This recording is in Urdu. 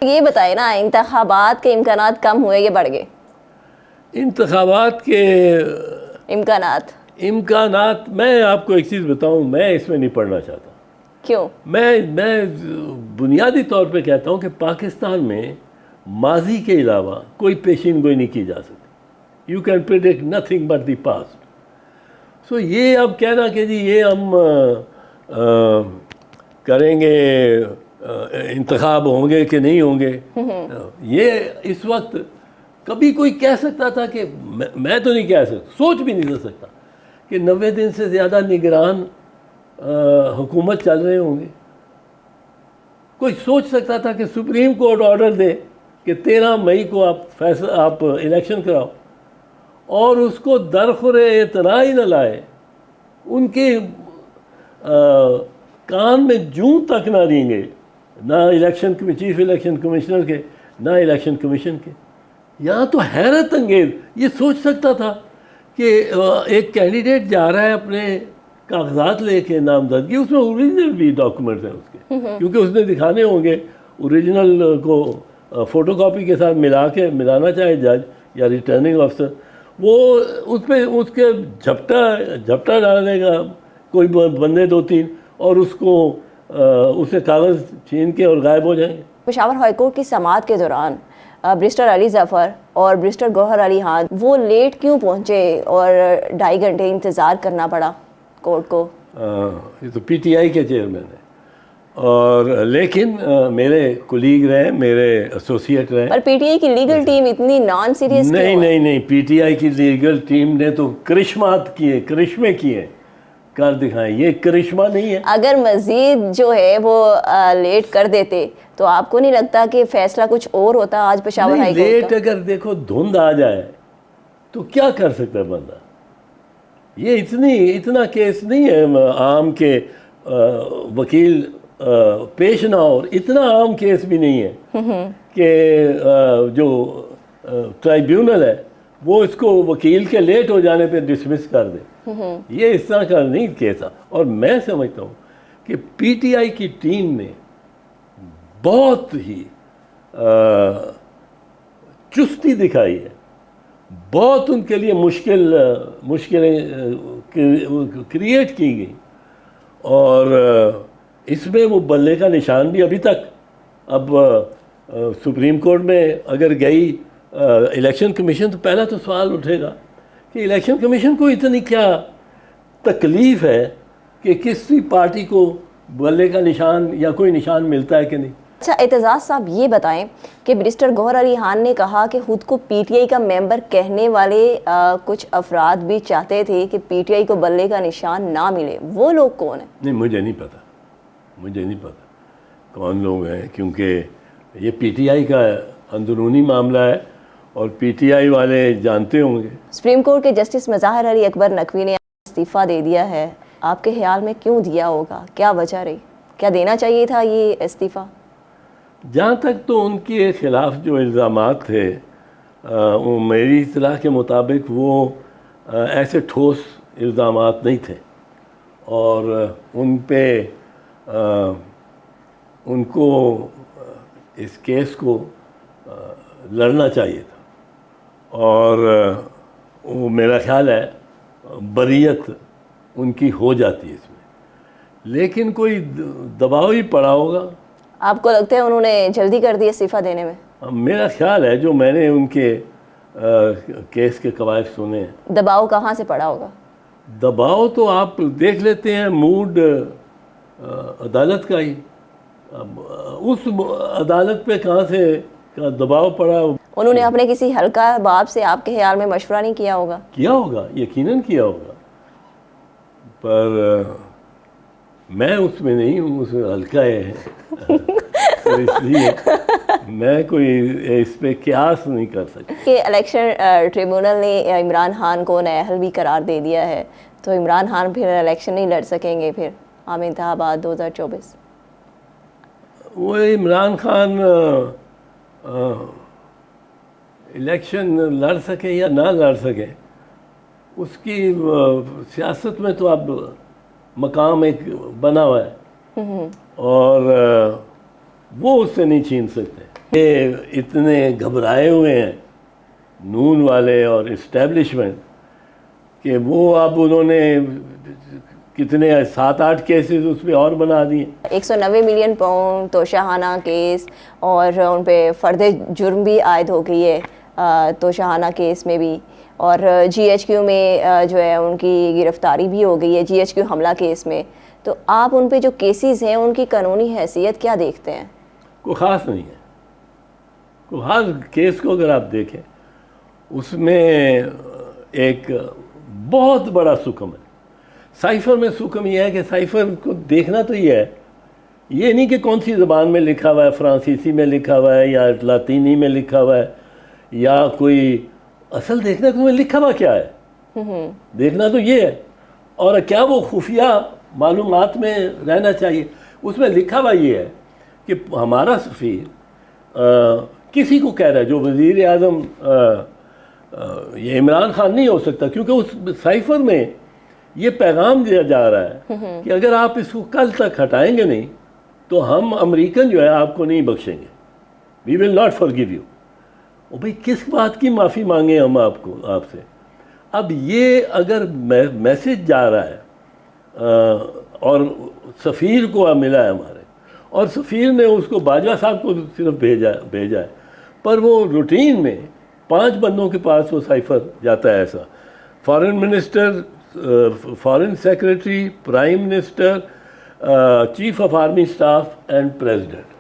یہ بتائیں نا، انتخابات کے امکانات کم ہوئے یا بڑھ گئے؟ انتخابات کے امکانات میں آپ کو ایک چیز بتاؤں، میں اس میں نہیں پڑھنا چاہتا. کیوں؟ میں بنیادی طور پہ کہتا ہوں کہ پاکستان میں ماضی کے علاوہ کوئی پیشین گوئی نہیں کی جا سکتی. You can predict nothing but the past. So یہ اب کہنا کہ جی یہ ہم کریں گے، انتخاب ہوں گے کہ نہیں ہوں گے، یہ اس وقت کبھی کوئی کہہ سکتا تھا کہ میں تو نہیں کہہ سکتا، سوچ بھی نہیں کر سکتا کہ 90 دن سے زیادہ نگران حکومت چل رہے ہوں گے. کوئی سوچ سکتا تھا کہ سپریم کورٹ آرڈر دے کہ 13 مئی کو آپ الیکشن کراؤ، اور اس کو درخور اعتراض ہی نہ لائے، ان کے کان میں جوں تک نہ دیں گے، نہ چیف الیکشن کمشنر کے، نہ الیکشن کمیشن کے. یہاں تو حیرت انگیز یہ سوچ سکتا تھا کہ ایک کینڈیڈیٹ جا رہا ہے اپنے کاغذات لے کے نامزدگی، اس میں اوریجنل بھی ڈاکومنٹس ہیں اس کے، کیونکہ اس نے دکھانے ہوں گے. اوریجنل کو فوٹو کاپی کے ساتھ ملانا چاہے جج یا ریٹرننگ آفیسر، وہ اس کے جھپٹا ڈالے گا کوئی بندے 2-3، اور اس سے کاغذ چھین کے اور غائب ہو جائیں گے. پشاور ہائی کورٹ کی سماعت کے دوران برسٹر علی ظفر اور برسٹر گوہر علی خان وہ لیٹ کیوں پہنچے اور 2.5 گھنٹے انتظار کرنا پڑا کورٹ کو؟ یہ تو پی ٹی آئی کے چیئرمین ہیں، اور لیکن میرے کولیگ رہے، میرے ایسوسیٹ رہے. پر پی ٹی آئی کی لیگل ٹیم اتنی نان سیریس کیوں ہے؟ نہیں، پی ٹی آئی کی لیگل ٹیم نے تو کرشمے کیے، کر دکھائیں. یہ کرشمہ نہیں ہے. اگر مزید جو ہے وہ لیٹ کر دیتے تو آپ کو نہیں لگتا کہ فیصلہ کچھ اور ہوتا آج پشاور ہائی کورٹ لیٹ اگر دیکھو دھند آ جائے تو کیا کر سکتا ہے بندہ؟ یہ اتنا کیس نہیں ہے عام کے وکیل پیش نہ ہو، اتنا عام کیس بھی نہیں ہے کہ جو ٹرائیبیونل ہے وہ اس کو وکیل کے لیٹ ہو جانے پہ ڈسمس کر دے. یہ اس طرح کا نہیں کیس. اور میں سمجھتا ہوں کہ پی ٹی آئی کی ٹیم نے بہت ہی چستی دکھائی ہے، بہت ان کے لیے مشکلیں کریٹ کی گئی، اور اس میں وہ بلے کا نشان بھی ابھی تک. اب سپریم کورٹ میں اگر گئی الیکشن کمیشن تو پہلا تو سوال اٹھے گا کہ الیکشن کمیشن کو اتنی کیا تکلیف ہے کہ کسی پارٹی کو بلے کا نشان یا کوئی نشان ملتا ہے کہ نہیں. اچھا اعتزاز صاحب یہ بتائیں کہ برسٹر گوہر علی خان نے کہا کہ خود کو پی ٹی آئی کا ممبر کہنے والے کچھ افراد بھی چاہتے تھے کہ پی ٹی آئی کو بلے کا نشان نہ ملے. وہ لوگ کون ہیں؟ نہیں، مجھے نہیں پتا کون لوگ ہیں، کیونکہ یہ پی ٹی آئی کا اندرونی معاملہ ہے اور پی ٹی آئی والے جانتے ہوں گے. سپریم کورٹ کے جسٹس مظاہر علی اکبر نقوی نے استعفیٰ دے دیا ہے. آپ کے خیال میں کیوں دیا ہوگا؟ کیا وجہ رہی؟ کیا دینا چاہیے تھا یہ استعفیٰ؟ جہاں تک تو ان کے خلاف جو الزامات تھے، میری اطلاع کے مطابق وہ ایسے ٹھوس الزامات نہیں تھے، اور ان پہ ان کو اس کیس کو لڑنا چاہیے تھا، اور وہ میرا خیال ہے بریت ان کی ہو جاتی ہے اس میں. لیکن کوئی دباؤ ہی پڑا ہوگا. آپ کو لگتا ہے انہوں نے جلدی کر دی استعفیٰ دینے میں؟ میرا خیال ہے جو میں نے ان کے کیس کے قواعد سنے ہیں. دباؤ کہاں سے پڑا ہوگا؟ دباؤ تو آپ دیکھ لیتے ہیں موڈ عدالت کا ہی. اب اس عدالت پہ کہاں سے دباؤ پڑا؟ انہوں نے اپنے کسی حلقہ باب سے آپ کے خیال میں مشورہ نہیں کیا ہوگا؟ کیا ہوگا، یقیناً کیا ہوگا، پر میں اس میں نہیں ہوں، اس میں حلقہ ہے تو اس لیے میں کوئی اس پہ قیاس نہیں کر سکتا. کہ الیکشن ٹریبونل نے عمران خان کو نااہل بھی قرار دے دیا ہے، تو عمران خان پھر الیکشن نہیں لڑ سکیں گے پھر عام انتخابات 2024؟ وہ عمران خان الیکشن لڑ سکے یا نہ لڑ سکے، اس کی سیاست میں تو اب مقام ایک بنا ہوا ہے، اور وہ اس سے نہیں چھین سکتے. یہ اتنے گھبرائے ہوئے ہیں نون والے اور اسٹیبلشمنٹ کہ وہ اب انہوں نے کتنے 7-8 کیسز اس پہ اور بنا دیے. 190 ملین پاؤنڈ توشہانہ کیس اور ان پہ فرد جرم بھی عائد ہو گئی ہے توشہانہ کیس میں بھی, اور GHQ میں جو ہے ان کی گرفتاری بھی ہو گئی ہے GHQ حملہ کیس میں. تو آپ ان پہ جو کیسز ہیں ان کی قانونی حیثیت کیا دیکھتے ہیں؟ کوئی خاص نہیں ہے. کوئی خاص کیس کو اگر آپ دیکھیں اس میں ایک بہت بڑا سکم ہے. سائفر میں سکم یہ ہے کہ سائفر کو دیکھنا تو یہ نہیں کہ کون سی زبان میں لکھا ہوا ہے, فرانسیسی میں لکھا ہوا ہے یا لاطینی میں لکھا ہوا ہے یا کوئی اصل دیکھنا کہ لکھا ہوا کیا ہے. دیکھنا تو یہ ہے, اور کیا وہ خفیہ معلومات میں رہنا چاہیے. اس میں لکھا ہوا یہ ہے کہ ہمارا سفیر کسی کو کہہ رہا ہے, جو وزیر اعظم یہ عمران خان نہیں ہو سکتا, کیونکہ اس سائفر میں یہ پیغام دیا جا رہا ہے کہ اگر آپ اس کو کل تک ہٹائیں گے نہیں تو ہم امریکن جو ہے آپ کو نہیں بخشیں گے. وی ول ناٹ فارگیو یو. اور بھئی کس بات کی معافی مانگیں ہم آپ سے؟ اب یہ اگر میسج جا رہا ہے اور سفیر کو ملا ہے ہمارے, اور سفیر نے اس کو باجوہ صاحب کو صرف بھیجا ہے, پر وہ روٹین میں 5 بندوں کے پاس وہ سائفر جاتا ہے ایسا, foreign minister, foreign secretary, prime minister, chief of army staff and president.